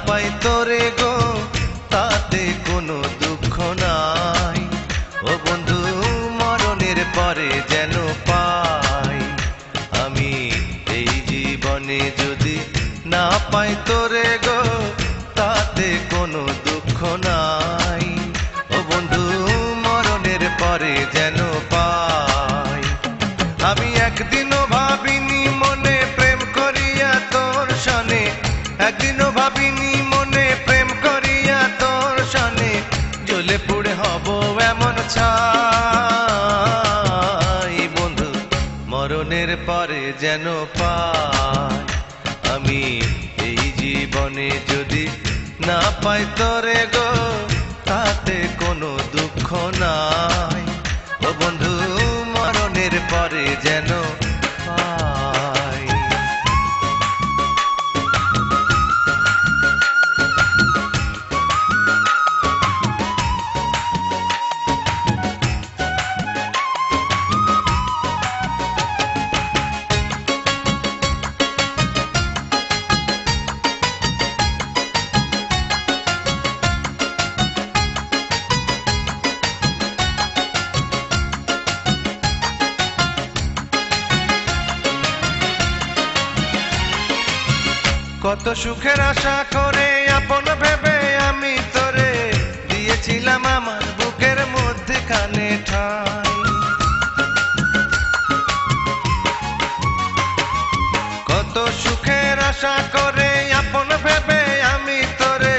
পাই তোরে গো তাতে কোনো দুঃখ নাই। ও বন্ধু মরণের পরে যেন পাই আমি এই জীবনে যদি না পাই তোরে গো তাতে কোনো দুঃখ নাই। ও বন্ধু মরণের পরে যেন পাই। আমি একদিনও ভাবিনি মনে প্রেম করিয়া তোর সনে, একদিনও ভাবিনি মনে প্রেম করিয়া তোর সনে জ্বলে পুড়ে হব এমন ছাই। বন্ধু মরণের পরে যেন পাই আমি এই জীবনে যদি না পাই তোরে গো তাতে কোনো দুঃখ নাই। ও বন্ধু মরণের পরে যেন পাই। কত সুখের আশা করে আপন ভেবে আমি তোরে দিয়েছিলাম আমার বুকের মধ্যখানে ঠাই। কত সুখের আশা করে আপন ভেবে আমি তোরে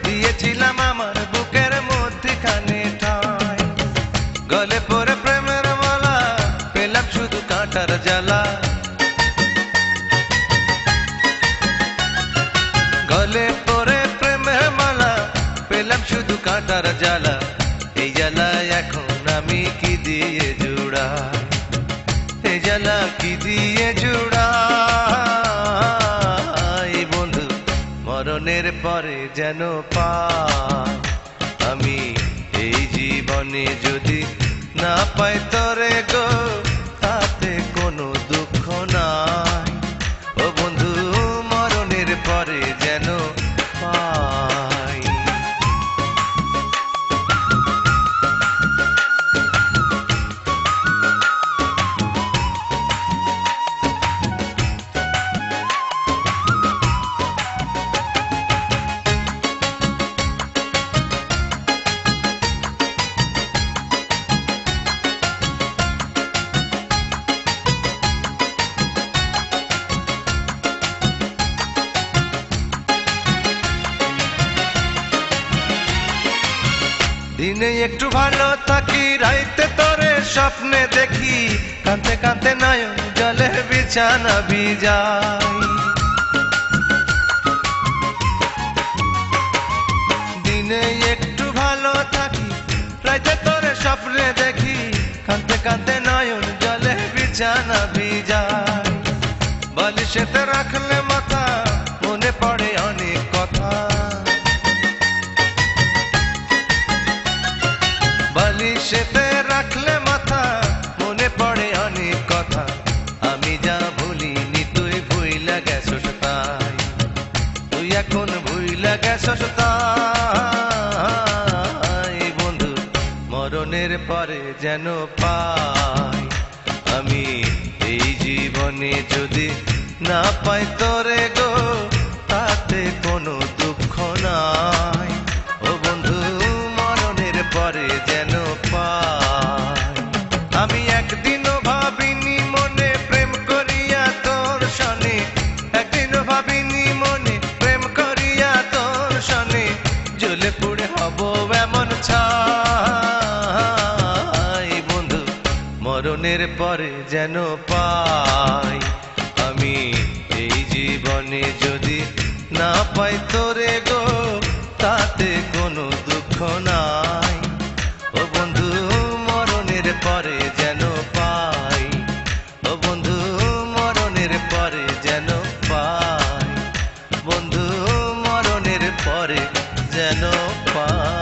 দিয়েছিলাম আমার বুকের মধ্যখানে ঠাই। গলে পরে প্রেমের মালা পেলাম শুধু কাঁটার জ্বালা, গলে পরে প্রেমের মালা পেলাম শুধু কাঁটার জ্বালা। এই জ্বালা এখন আমি কি দিয়ে জুড়াই, এই জ্বালা কি দিয়ে জুড়াই। বন্ধু মরণের পরে যেন পাই আমি এই জীবনে যদি না পাই তোরে গো তাতে কোনো দুঃখ নাই। ও বন্ধু মরণের পরে যেন পাই। দিনে একটু ভালো থাকি রাইতে তোরে স্বপ্নে দেখি, কাঁদতে কাঁদতে নয়ন জলে বিছানা ভিজাই। দিনে একটু ভালো থাকি রাইতে তোরে স্বপ্নে দেখি, কাঁদতে কাঁদতে নয়ন জলে বিছানা ভিজাই। বালিশেতে রাখলে মাথা মনে পড়ে অনেক কথা, বালিশেতে রাখলে মাথা মনে পড়ে অনেক কথা। আমি যা ভুলিনি তুই ভুইলা গেছস তাই, তুই এখন ভুইলা গেছস তাই। বন্ধু মরণের পরে যেন পাই আমি এই জীবনে যদি না পাই তোরে গো তাতে কোনো দুঃখ নাই। ও বন্ধু মরণের পরে যেন পাই। আমি একদিনও ভাবিনি মনে প্রেম করিয়া তোর সনে, একদিনও ভাবিনি মনে প্রেম করিয়া তোর সনে জ্বলে পুড়ে হব এমন ছাই। বন্ধু মরণের পরে যেন পাই আমি এই জীবনে যদি না পাই তোরে গো তাতে কোনো দুঃখ নাই। ও বন্ধু মরণের পরে যেন পাই, ও বন্ধু মরণের পরে যেন পাই, বন্ধু মরণের পরে যেন পাই।